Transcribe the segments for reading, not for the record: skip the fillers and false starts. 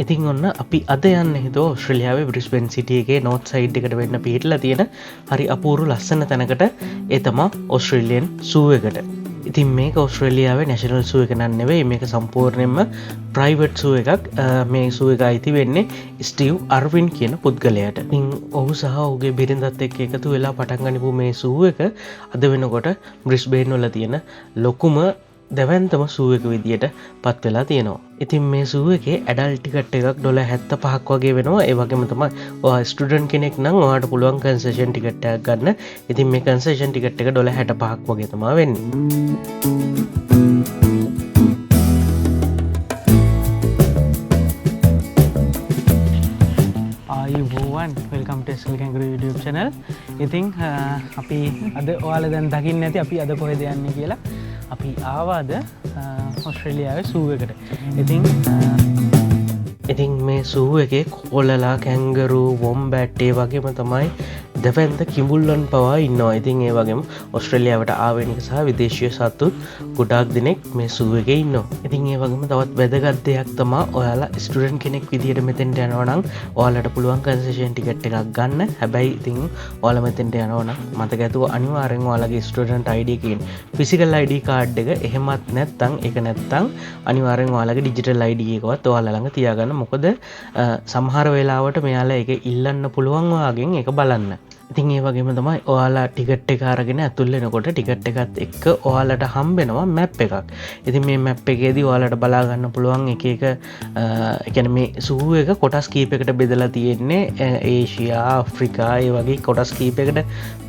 ඉතින් ඔන්න අපි අද යන්න හිතුවා ඕස්ට්‍රේලියාවේ බ්‍රිස්බේන් සිටි එකේ නෝර්ත් සයිඩ් එකට වෙන්න පිහිටලා තියෙන හරි අපූර්ව ලස්සන තැනකට. ඒ තමයි ඕස්ට්‍රේලියන් සූ එකට. ඉතින් මේක ඕස්ට්‍රේලියාවේ නැෂනල් සූ එක නන් නෙවෙයි, මේක සම්පූර්ණයෙන්ම ප්‍රයිවට් සූ එකක්. මේ සූ එක අයිති වෙන්නේ ස්ටීව් අර්වින් කියන පුද්ගලයාට. ඉතින් ඔහු සහ ඔහුගේ බිරිඳත් එක්ක එකතු වෙලා පටන් ගනිපු මේ සූ එක අද වෙනකොට බ්‍රිස්බේන් වල තියෙන ලොකුම දැවැන්තම සූ එක විදියට පත් වෙලා තියෙනවා. ඉතින් මේ සූ එකේ ඇඩල්ට් ටිකට් එකක් $75ක් වගේ වෙනවා. ඒ වගේම තමයි ඔයා ස්ටුඩන්ට් කෙනෙක් නම් ඔයාට පුළුවන් කන්සෙෂන් ටිකට් එකක් ගන්න. ඉතින් මේ කන්සෙෂන් ටිකට් එක $65ක් වගේ තමයි වෙන්නේ. වෙල්කම් ටු ස්කල් කැංගරු YouTube channel. ඉතින් අපි අද ඔයාලා දැන් දකින්න ඇති අපි අද කොහෙද යන්නේ කියලා. අපි ආවාද ඕස්ට්‍රේලියාවේ සූ එකට. ඉතින් මේ සූ එකේ කොලලා කැංගරු වොම්බැට් ඒ වගේම තමයි දැවැන්ත කිඹුල්ලන් පවා ඉන්නවා. ඉතින් ඒ වගේම ඕස්ට්‍රේලියාවට ආවෙනික සහ විදේශීය සත්තුත් ගොඩාක් දෙනෙක් මේ සූ එකේ ඉන්නවා. ඉතින් ඒ වගේම තවත් වැදගත් දෙයක් තමයි ඔයාලා ස්ටුඩන්ට් කෙනෙක් විදියට මෙතෙන්ට යනවා නම් ඔයාලට පුළුවන් කන්සෙෂන් ටිකට් එකක් ගන්න. හැබැයි ඉතින් ඔයාලා මෙතෙන්ට යනවා නම් මතක ඇතුව අනිවාර්යෙන් ඔයාලගේ ස්ටුඩන්ට් ID එකකින් ෆිසිකල් ID කාඩ් එක එහෙමත් නැත්නම් ඒක නැත්නම් අනිවාර්යෙන් ඔයාලගේ ඩිජිටල් ID එකවත් ඔයාලා ළඟ තියාගන්න. මොකද සමහර වෙලාවට මෙයාලා ඒක ඉල්ලන්න පුළුවන් ඔයාගෙන් ඒක බලන්න. ඉතින් ඒ වගේම තමයි ඔයාලා ටිකට් එක අරගෙන ඇතුල් වෙනකොට ටිකට් එකත් එක්ක ඔයාලට හම්බෙනවා මැප් එකක්. ඉතින් මේ මැප් එකේදී ඔයාලට බලා ගන්න පුළුවන් එක එක කියන්නේ මේ සූ එක කොටස් කීපයකට බෙදලා තියෙන්නේ. ඒෂියා, ආෆ්‍රිකා ඒ වගේ කොටස් කීපයකට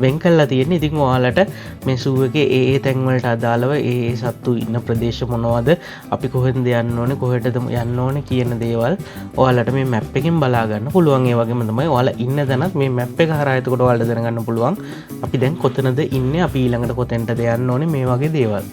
වෙන් කරලා තියෙන්නේ. ඉතින් ඔයාලට මේ සූ එකේ ඒ තැන් වලට අදාළව ඒ සත්තු ඉන්න ප්‍රදේශ මොනවද, අපි කොහෙන්ද යන්න ඕනේ, කොහෙටද යන්න ඕනේ කියන දේවල් ඔයාලට මේ මැප් එකෙන් බලා ගන්න පුළුවන්. ඒ වගේම තමයි ඔයාලා ඉන්න තැනත් මේ මැප් එක හරහා එතකොට ඔයාලට දැනගන්න පුළුවන් අපි දැන් කොතනද ඉන්නේ, අපි ඊළඟට කොතෙන්ටද යන්න ඕනේ, මේ වගේ දේවල්.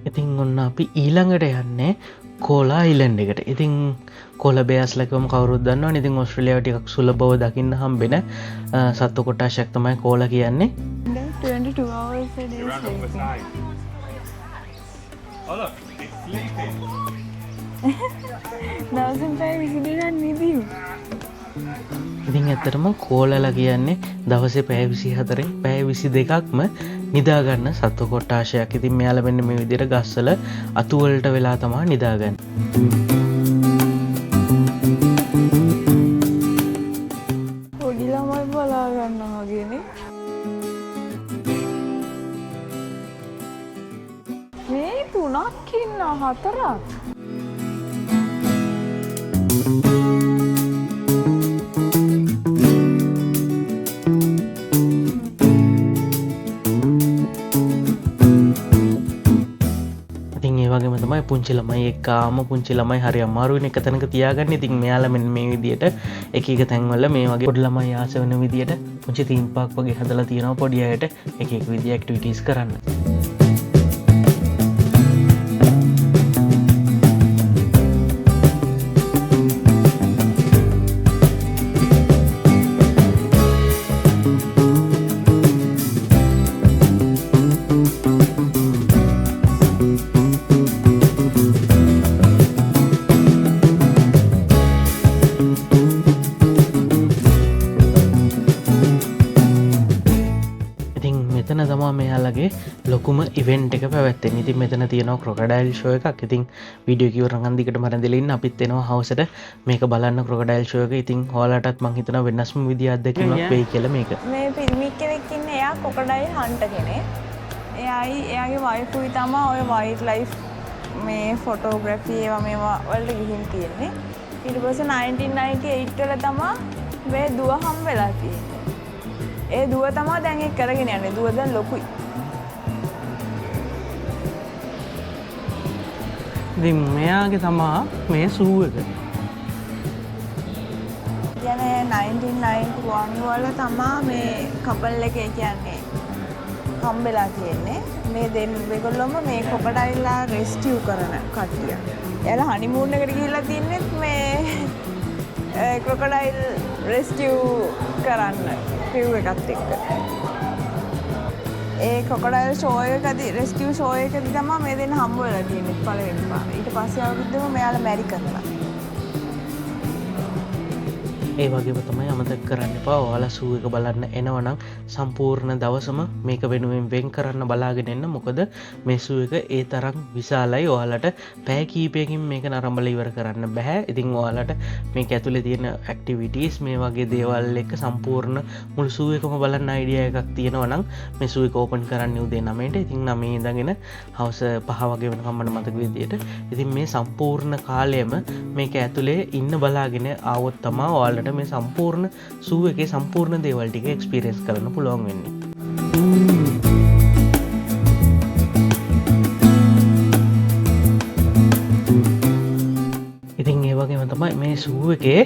ඉතින් ඔන්න අපි ඊළඟට යන්නේ කෝලා අයිලන්ඩ් එකට. ඉතින් කොලබෑස්ලකම කවුරුත් දන්නවනේ. ඉතින් ඕස්ට්‍රේලියාව ටිකක් සුලභව දකින්න හම්බෙන සත්තු කොටසක් තමයි කෝලා කියන්නේ. 22 hours a day sleeping. Oh look, it's sleeping. දවසින් පැය 22ක් නිදිමු. ඉතින් ඇත්තටම කෝලලා කියන්නේ දවසේ පැය 24න් පැය 22ක්ම නිදාගන්න සත්තු කොට්ටාශයක්. ඉතින් මෙයාලා මෙන්න මේ විදිහට ගස්වල අතු වලට වෙලා තමයි නිදාගන්නේ. පොඩි ළමයි බලා ගන්නවා වගේනේ. මේ 3ක් ඉන්නවා 4ක්. තමයි පුංචි ළමයි එක්කාම පුංචි ළමයි හරි අමාරුවෙන් එක තැනක තියාගන්න. ඉතින් මෙයාලා මෙන්න මේ විදියට එක එක තැන්වල මේ වගේ පොඩි ළමයි ආස වෙන විදියට පුංචි තීම් පාක් වගේ හදලා තියෙනවා පොඩි අයට එක එක විදිය ඇක්ටිවිටීස් කරන්න. මෙතන තමා මෙයාලගේ ලොකුම ඉවෙන්ට් එක පැවැත්වෙන්නේ. ඉතින් මෙතන තියෙනවා ක්‍රොකඩයිල් ෂෝ එකක්. ඉතින් වීඩියෝ එක ඉවරනකන් දිගට මරන්දලා ඉන්න. අපිත් එනවා හවසට මේක බලන්න ක්‍රොකඩයිල් ෂෝ එක. ඉතින් ඔයාලටත් මං හිතනවා වෙනස්ම විදිය අත්දැකීමක් වෙයි කියලා මේක. මේ පිරිමික් කෙනෙක් ඉන්නේ, එයා ක්‍රොකඩයිල් හන්ටර් කෙනෙක්. එයාගේ වයිෆුයි තමයි ඔය වයිල්ඩ් ලයිෆ් මේ ෆොටෝග්‍රැෆි ඒවා මේවා වලට ගිහින් තියෙන්නේ. ඊට පස්සේ 1998 වල තමයි මේ දුව හම් වෙලා තියෙන්නේ. ඒ දුව තමයි දැන් ඒක කරගෙන යන්නේ. දුව දැන් ලොකුයි. ඉතින් මෙයාගේ තමා මේ සූ එක. කියන්නේ 1991 වල තමා මේ කපල් එක කියන්නේ හම්බෙලා තියෙන්නේ. මේ දෙගොල්ලොම මේ කොකඩයිල්ලා රෙස්කියු කරන කට්ටිය. එයාලා හනිමූන් එකට ගිහිල්ලා තින්නෙත් මේ ක්‍රොකොඩයිල් රෙස්කියු කරන්න ක්‍රිව් එකත් එක්ක. ඒ ක්‍රොකොඩයිල් ෂෝ එකකදී රෙස්කියු ෂෝ එකකදී තමයි මේ දෙන්න හම්බ වෙලා තියෙන්නේ පළවෙනි පාර. ඊට පස්සේ අවුරුද්දම මෙයාලා මැරි කරලා. ඒ වගේම තමයි අමතක කරන්න එපා ඔයාලා සූ එක බලන්න එනවනම් සම්පූර්ණ දවසම මේක වෙනුවෙන් වෙන් කරන්න බලාගෙන එන්න. මොකද මේ සූ එක ඒ තරම් විශාලයි. ඔයාලට පැය කීපයකින් මේක නරඹලා ඉවර කරන්න බෑ. ඉතින් ඔයාලට මේක ඇතුලේ තියෙන ඇක්ටිවිටීස් මේ වගේ දේවල් එක සම්පූර්ණ මුළු සූ එකම බලන්න අයිඩියා එකක් තියෙනවා නම් මේ සූ එක ඕපන් කරන්න උදේ 9ට. ඉතින් 9 ඉඳගෙන හවස 5 වගේ වෙනකම් මට මතක විදියට. ඉතින් මේ සම්පූර්ණ කාලයම මේක ඇතුලේ ඉන්න බලාගෙන ආවොත් තමයි ඔයාලට මේ සම්පූර්ණ සූ එකේ සම්පූර්ණ දේවල් ටික එක්ස්පීරියන්ස් කරන්න පුළුවන් වෙන්නේ. ඉතින් ඒ වගේම තමයි මේ සූ එකේ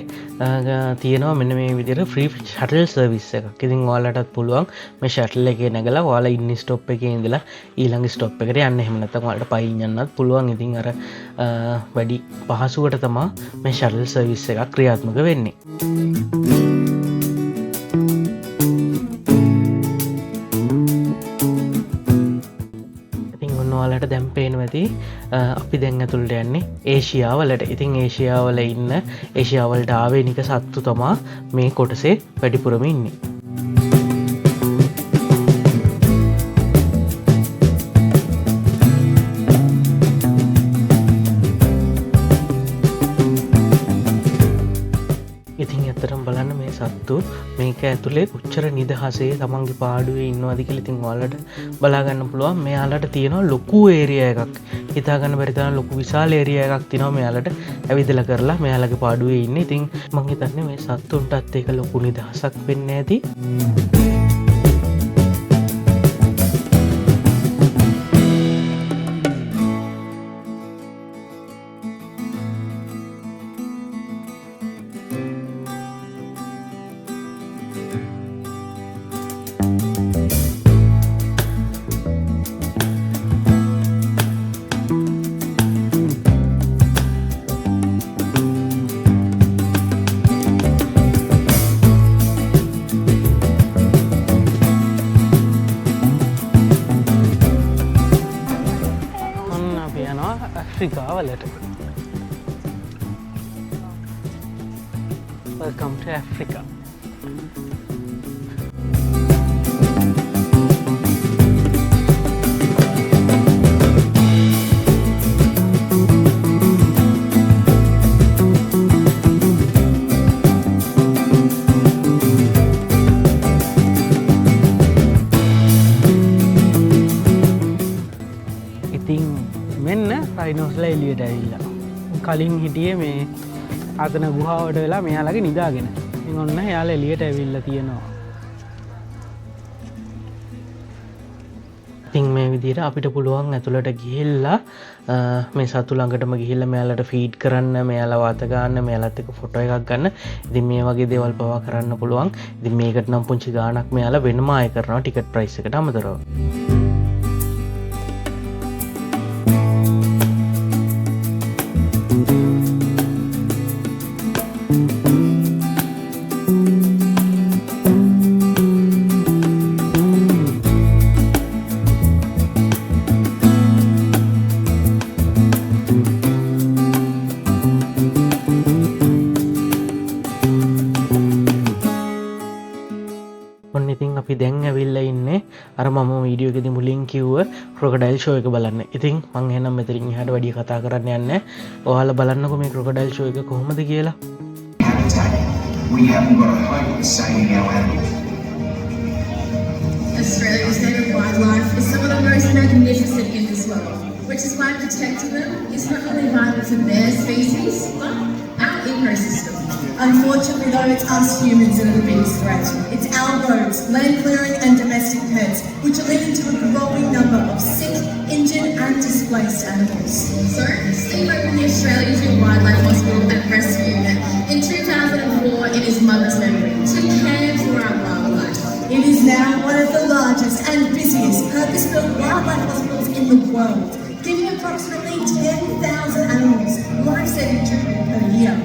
තියෙනවා මෙන්න මේ විදිහට ෆ්‍රී ෂටල් සර්විස් එකක්. ඉතින් ඔයාලටත් පුළුවන් මේ ෂටල් එකේ නැගලා ඔයාලා ඉන්න ස්ටොප් එකේ ඉඳලා ඊළඟ ස්ටොප් එකට යන්න. එහෙම නැත්නම් ඔයාලට පයින් යන්නත් පුළුවන්. ඉතින් අර වැඩි පහසුවට තමයි මේ ෂටල් සර්විස් එකක් ක්‍රියාත්මක වෙන්නේ. ඔයාලට දැන් පේනවා ඇති අපි දැන් ඇතුළට යන්නේ ඒෂියාවලට. ඉතින් ඒෂියාවල ඉන්න ඒෂියාවලට ආවේනික සත්තු තමා මේ කොටසේ වැඩිපුරම ඉන්නේ. ඉතින් ඇත්තටම බලන්න මේ සත්තු මේක ඇතුලේ කොච්චර නිදහසේ තමන්ගේ පාඩුවේ ඉන්නවද කියලා ඉතින් ඔයාලට බලා ගන්න පුළුවන්. මෙයාලට තියෙනවා ලොකු ඒරියා එකක්. හිතා ගන්න බැරි තරම් ලොකු විශාල ඒරියා එකක් තියෙනවා මෙයාලට ඇවිදලා කරලා මෙයාලගේ පාඩුවේ ඉන්නේ. ඉතින් මං හිතන්නේ මේ සත්තුන්ටත් ඒක ලොකු නිදහසක් වෙන්න ඇති. Africa. Welcome to Africa. රයිනෝස්ලා එළියට ඇවිල්ලා. කලින් හිටියේ මේ අතන ගුහාවට වෙලා මෙයාලගේ නිදාගෙන. ඉතින් ඔන්න එයාලා එළියට ඇවිල්ලා තියෙනවා. ඉතින් මේ විදිහට අපිට පුළුවන් ඇතුළට ගිහිල්ලා මේ සතු ළඟටම ගිහිල්ලා මෙයාලට ෆීඩ් කරන්න, මෙයාලා වාත ගන්න, මෙයාලත් එක්ක ෆොටෝ එකක් ගන්න. ඉතින් මේ වගේ දේවල් පවා කරන්න පුළුවන්. ඉතින් මේකට නම් පුංචි ගාණක් මෙයාලා වෙනම ආය කරනවා ටිකට් ප්‍රයිස් එකට අමතරව. අපි දැන් ඇවිල්ලා ඉන්නේ අර මම වීඩියෝ එකේදී මුලින් කිව්ව ක්‍රොකොඩයිල් ෂෝ එක බලන්න. ඉතින් මං එහෙනම් මෙතනින් එහාට වැඩි කතා කරන්න යන්නේ. ඔයාලා බලන්නකෝ මේ ක්‍රොකොඩයිල් ෂෝ එක කොහොමද කියලා. We haven't got a hope of saving our animals. Australia's native wildlife is some of the most magnificent in this world, which is why protecting them is not only vital for their species, but our ecosystem. Unfortunately though, it's us humans that are the biggest threat. It's our roads, land clearing and domestic pets, which are leading to a growing number of sick, injured and displaced animals. So, Steve opened the Australian Zoo Wildlife Hospital and Rescue Unit in 2004 in his mother's memory to care for our wildlife. It is now one of the largest and busiest purpose-built wildlife hospitals in the world, giving approximately 10,000 animals life-saving treatment per year.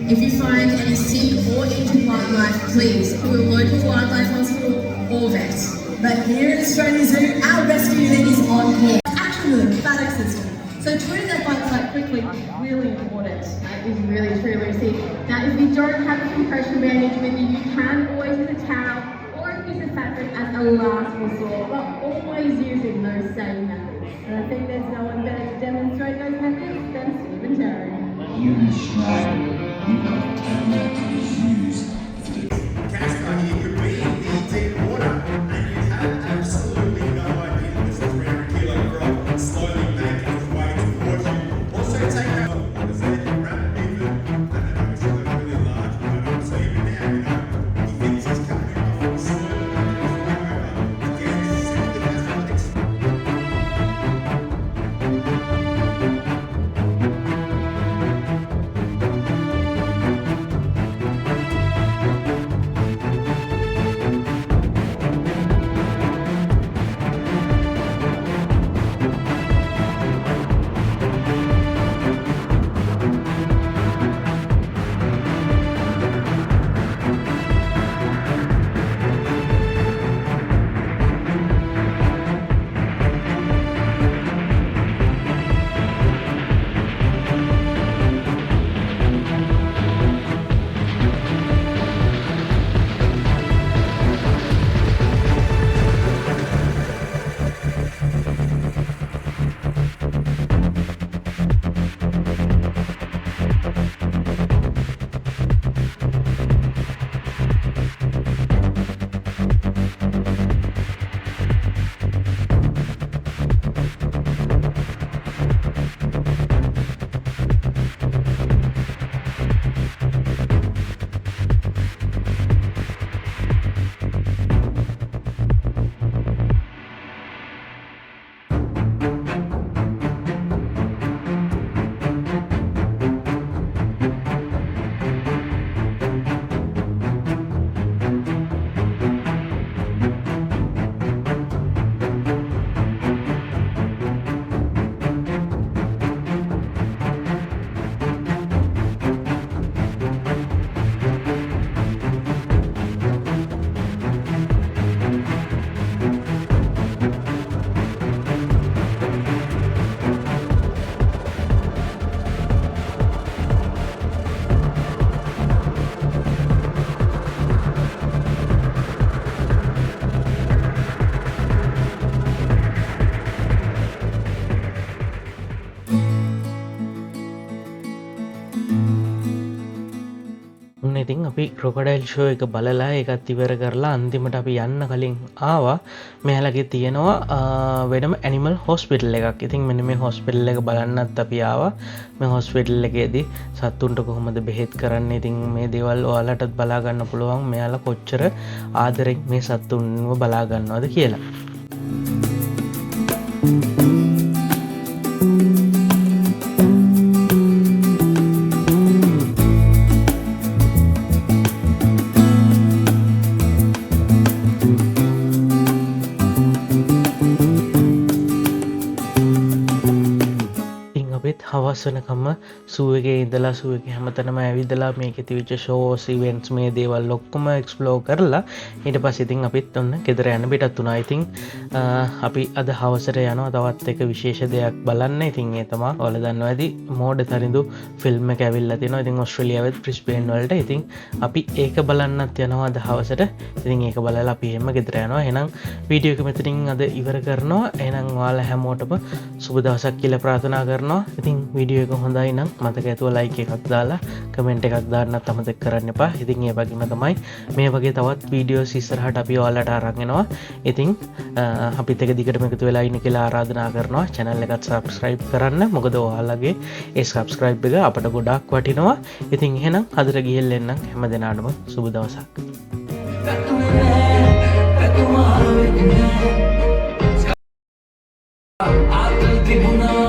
If you find any sick or injured wildlife, please call your local wildlife hospital or vet. But here at Australia Zoo, our rescue unit is on call. Action with a FADOC system. So joining that bike quite quickly is really important. Is really true, Lucy. Now, if you don't have a compression bandage with you, you can always use a towel or a piece of fabric as a last resort, but always using those same methods. And I think there's no one better to demonstrate those methods than Steve and Terry. Here in Australia, we've got animals used to do Casper, you could be in deep water and you have absolutely no idea this is 300 kilo frog slowly making its way towards you. Also take out because they can grab even, and then obviously they're really large, so even now, he thinks he's coming off slowly making his way over. Again, this is simply mathematics. ඉතින් අපි ක්‍රොකඩයිල් show එක බලලා එකත් ඉවර කරලා අන්තිමට අපි යන්න කලින් ආවා මෙයාලගේ තියෙනවා වෙනම ඇනිමල් හොස්පිටල් එකක්. ඉතින් මෙන්න මේ හොස්පිටල් එක බලන්නත් අපි ආවා. මේ හොස්පිටල් එකේදී සත්තුන්ට කොහොමද බෙහෙත් කරන්නේ, ඉතින් මේ දේවල් ඔයාලටත් බලා ගන්න පුළුවන් මෙයාලා කොච්චර ආදරෙන් මේ සත්තුන්ව බලා ගන්නවද කියලා. හවස්සනකම සුවගේ ඉදලා සුවක හැමතනම ඇවිදලා මේක තිවිච්ච ෂෝස් ඉවෙන්ට්ස් මේ දේවල් ලොක්කොම එක්ස්ප්ලෝ කරලා ඊට පස්සේ ඉතින් අපිත් ඔන්න ගෙදර යන්න පිටත් වුණා. ඉතින් අපි අද හවසට යනවා තවත් එක විශේෂ දෙයක් බලන්න. ඉතින් ඒ තමයි ඔයාලා දන්නවා ඇති මෝඩ තරිඳු ෆිල්ම් එක ඇවිල්ලා තිනවා. ඉතින් ඕස්ට්‍රේලියාවෙත් බ්‍රිස්බේන් වලට. ඉතින් අපි ඒක බලන්නත් යනවා අද හවසට. ඉතින් ඒක බලලා අපි එහෙම ගෙදර යනවා. එහෙනම් වීඩියෝ එක මෙතනින් අද ඉවර කරනවා. එහෙනම් ඔයාලා හැමෝටම සුබ දවසක් කියලා ප්‍රාර්ථනා කරනවා. ඉතින් වීඩියෝ එක හොඳයි නම් මතක ඇතුව ලයික් එකක් දාලා කමෙන්ට් එකක් දාන්නත් අමතක කරන්න එපා. ඉතින් ඒ වගේම තමයි මේ වගේ තවත් වීඩියෝස් ඉස්සරහට අපි ඔයාලට අරන් එනවා. ඉතින් අපිත් එක දිගටම එකතු වෙලා ඉන්න කියලා ආරාධනා කරනවා. channel එකත් subscribe කරන්න. මොකද ඔයාලගේ ඒ subscribe එක අපට ගොඩාක් වටිනවා. ඉතින් එහෙනම් අදට ගිහින් එන්නම් හැම දිනාටම සුබ දවසක්. Tribunal